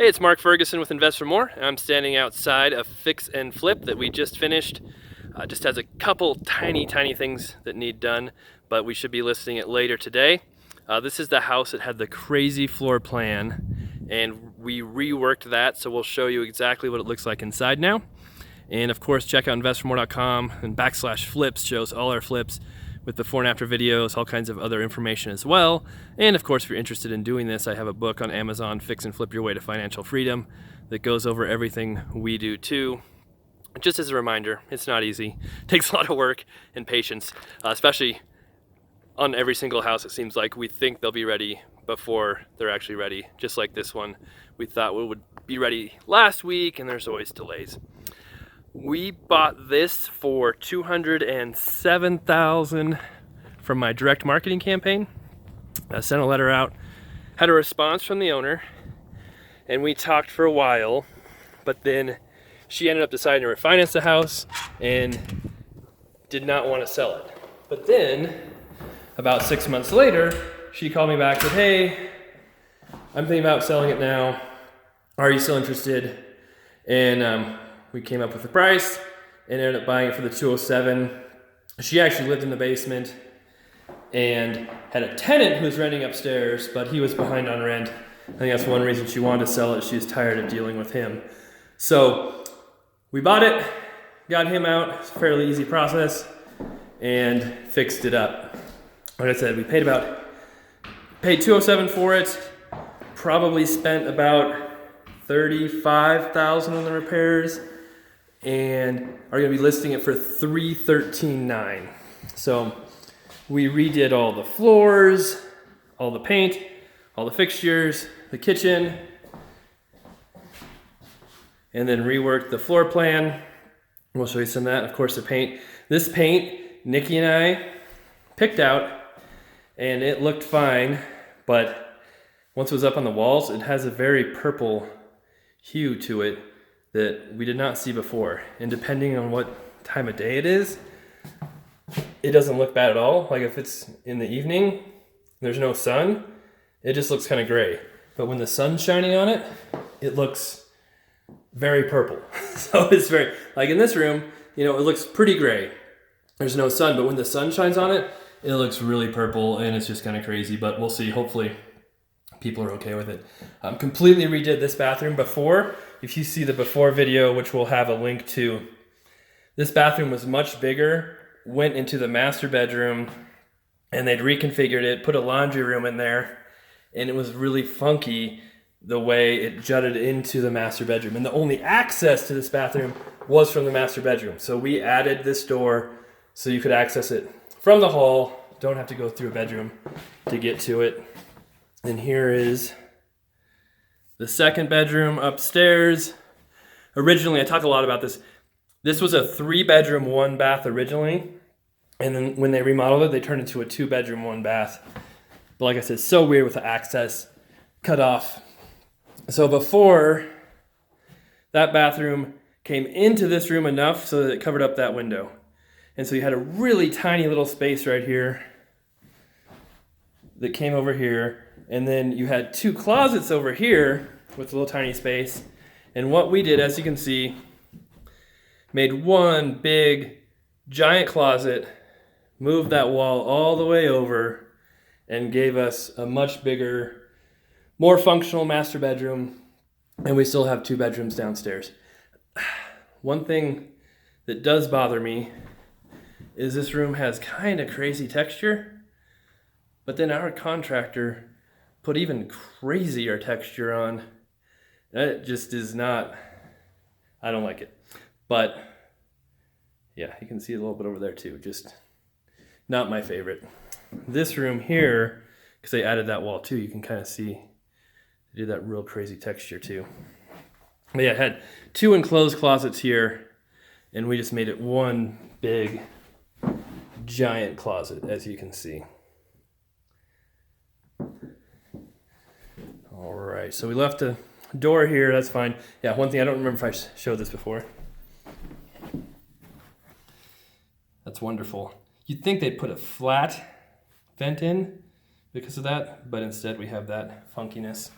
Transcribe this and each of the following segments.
Hey, it's Mark Ferguson with Invest for More. I'm standing outside a fix and flip that we just finished. Just has a couple tiny things that need done, but we should be listing it later today. This is the house that had the crazy floor plan, and we reworked that, so we'll show you exactly what it looks like inside now. And of course, check out investformore.com, and /flips shows all our flips with before and after videos, all kinds of other information as well. And of course, if you're interested in doing this, I have a book on Amazon, Fix and Flip Your Way to Financial Freedom, that goes over everything we do too. Just as a reminder, it's not easy. It takes a lot of work and patience, especially on every single house. It seems like we think they'll be ready before they're actually ready. Just like this one, we thought we would be ready last week, and there's always delays. We bought this for $207,000 from my direct marketing campaign. I sent a letter out, had a response from the owner, and we talked for a while, but then she ended up deciding to refinance the house and did not want to sell it. But then, about 6 months later, she called me back and said, "Hey, I'm thinking about selling it now. Are you still interested?" And we came up with the price and ended up buying it for the $207,000. She actually lived in the basement and had a tenant who was renting upstairs, but he was behind on rent. I think that's one reason she wanted to sell it. She was tired of dealing with him. So we bought it, got him out. It's a fairly easy process, and fixed it up. Like I said, we paid $207,000 for it. Probably spent about $35,000 on the repairs, and are going to be listing it for $313,900. So we redid all the floors, all the paint, all the fixtures, the kitchen, and then reworked the floor plan. We'll show you some of that. Of course, the paint. This paint, Nikki and I picked out, and it looked fine, but once it was up on the walls, it has a very purple hue to it that we did not see before. And depending on what time of day it is, it doesn't look bad at all. Like if it's in the evening, there's no sun, it just looks kind of gray. But when the sun's shining on it, it looks very purple. So it's very, like in this room, it looks pretty gray. There's no sun, but when the sun shines on it, it looks really purple, and it's just kind of crazy. But we'll see. Hopefully people are okay with it. Completely redid this bathroom before. If you see the before video, which we'll have a link to, this bathroom was much bigger, went into the master bedroom, and they'd reconfigured it, put a laundry room in there, and it was really funky the way it jutted into the master bedroom. And the only access to this bathroom was from the master bedroom. So we added this door so you could access it from the hall, don't have to go through a bedroom to get to it. And here is the second bedroom upstairs. Originally, I talk a lot about this. This was a 3-bedroom, 1-bath originally. And then when they remodeled it, they turned it into a 2-bedroom, 1-bath. But like I said, so weird with the access cut off. So before, that bathroom came into this room enough so that it covered up that window. And so you had a really tiny little space right here that came over here. And then you had 2 closets over here with a little tiny space. And what we did, as you can see, made one big giant closet, moved that wall all the way over, and gave us a much bigger, more functional master bedroom. And we still have 2 bedrooms downstairs. One thing that does bother me is this room has kind of crazy texture, but then our contractor put even crazier texture on. That just is not, I don't like it. But yeah, you can see a little bit over there too, just not my favorite. This room here, because they added that wall too, you can kind of see they did that real crazy texture too. But yeah, it had 2 enclosed closets here, and we just made it one big giant closet, as you can see. All right, so we left a door here, that's fine. Yeah, one thing, I don't remember if I showed this before. That's wonderful. You'd think they'd put a flat vent in because of that, but instead we have that funkiness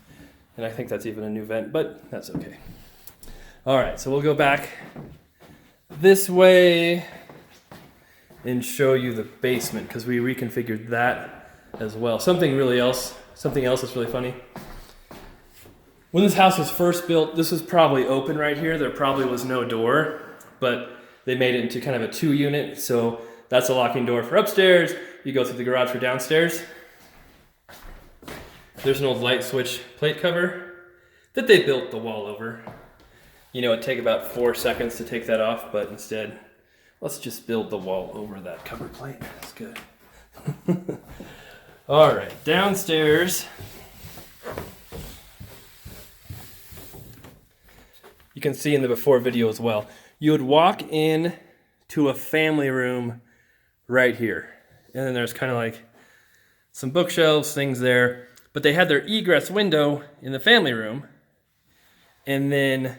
And I think that's even a new vent, but that's okay. All right, so we'll go back this way and show you the basement because we reconfigured that as well. Something else that's really funny. When this house was first built, this was probably open right here. There probably was no door, but they made it into kind of a 2-unit. So that's a locking door for upstairs. You go through the garage for downstairs. There's an old light switch plate cover that they built the wall over. You know, it'd take about 4 seconds to take that off, but instead, let's just build the wall over that cover plate. That's good. All right, downstairs. You can see in the before video as well. You would walk in to a family room right here. And then there's kind of like some bookshelves, things there. But they had their egress window in the family room. And then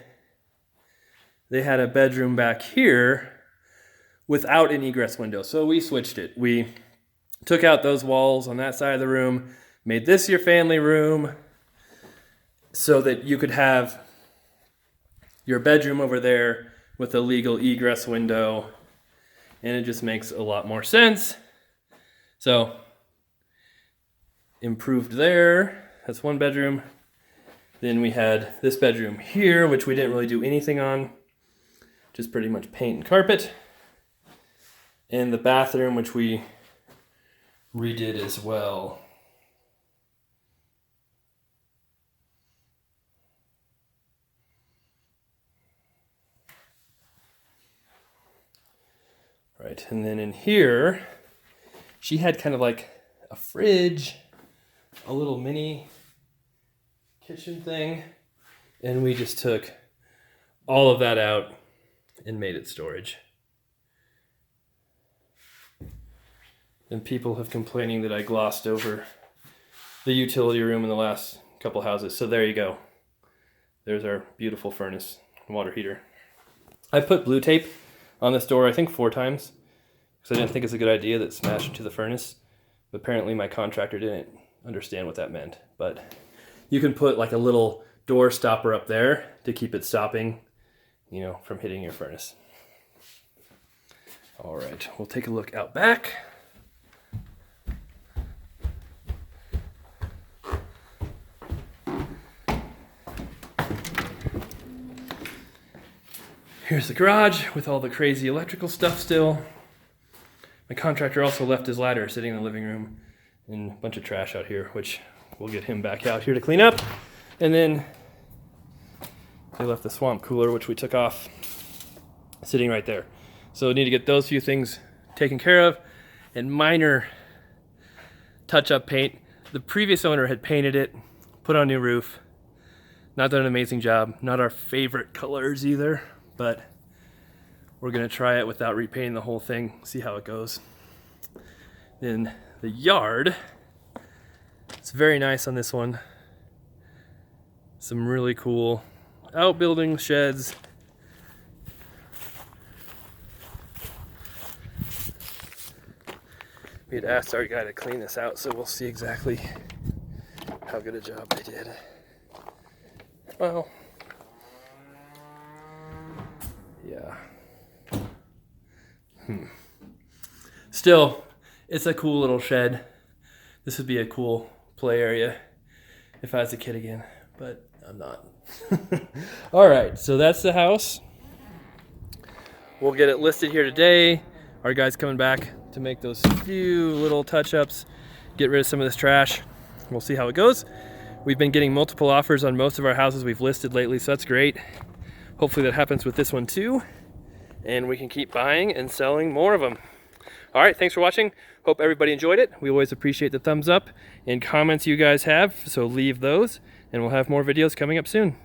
they had a bedroom back here without an egress window. So we switched it. We took out those walls on that side of the room, made this your family room so that you could have your bedroom over there with a legal egress window. And it just makes a lot more sense. So improved there. That's one bedroom. Then we had this bedroom here, which we didn't really do anything on. Just pretty much paint and carpet. And the bathroom, which we redid as well. Right, and then in here, she had kind of like a fridge, a little mini kitchen thing, and we just took all of that out and made it storage. And people have complaining that I glossed over the utility room in the last couple houses. So there you go. There's our beautiful furnace and water heater. I put blue tape on this door, I think 4 times, because I didn't think it's a good idea that smashed into the furnace. But apparently my contractor didn't understand what that meant. But you can put like a little door stopper up there to keep it stopping, you know, from hitting your furnace. All right, we'll take a look out back. Here's the garage with all the crazy electrical stuff still. My contractor also left his ladder sitting in the living room and a bunch of trash out here, which we'll get him back out here to clean up. And then they left the swamp cooler, which we took off, sitting right there. So we need to get those few things taken care of and minor touch-up paint. The previous owner had painted it, put on a new roof. Not done an amazing job. Not our favorite colors either. But we're gonna try it without repainting the whole thing, see how it goes. Then the yard, it's very nice on this one. Some really cool outbuilding sheds. We had asked our guy to clean this out, so we'll see exactly how good a job they did. Well, yeah. Still, it's a cool little shed. This would be a cool play area if I was a kid again, but I'm not. All right, so that's the house. We'll get it listed here today. Our guy's coming back to make those few little touch-ups, get rid of some of this trash. We'll see how it goes. We've been getting multiple offers on most of our houses we've listed lately, so that's great. Hopefully that happens with this one too, and we can keep buying and selling more of them. All right, thanks for watching. Hope everybody enjoyed it. We always appreciate the thumbs up and comments you guys have, so leave those, and we'll have more videos coming up soon.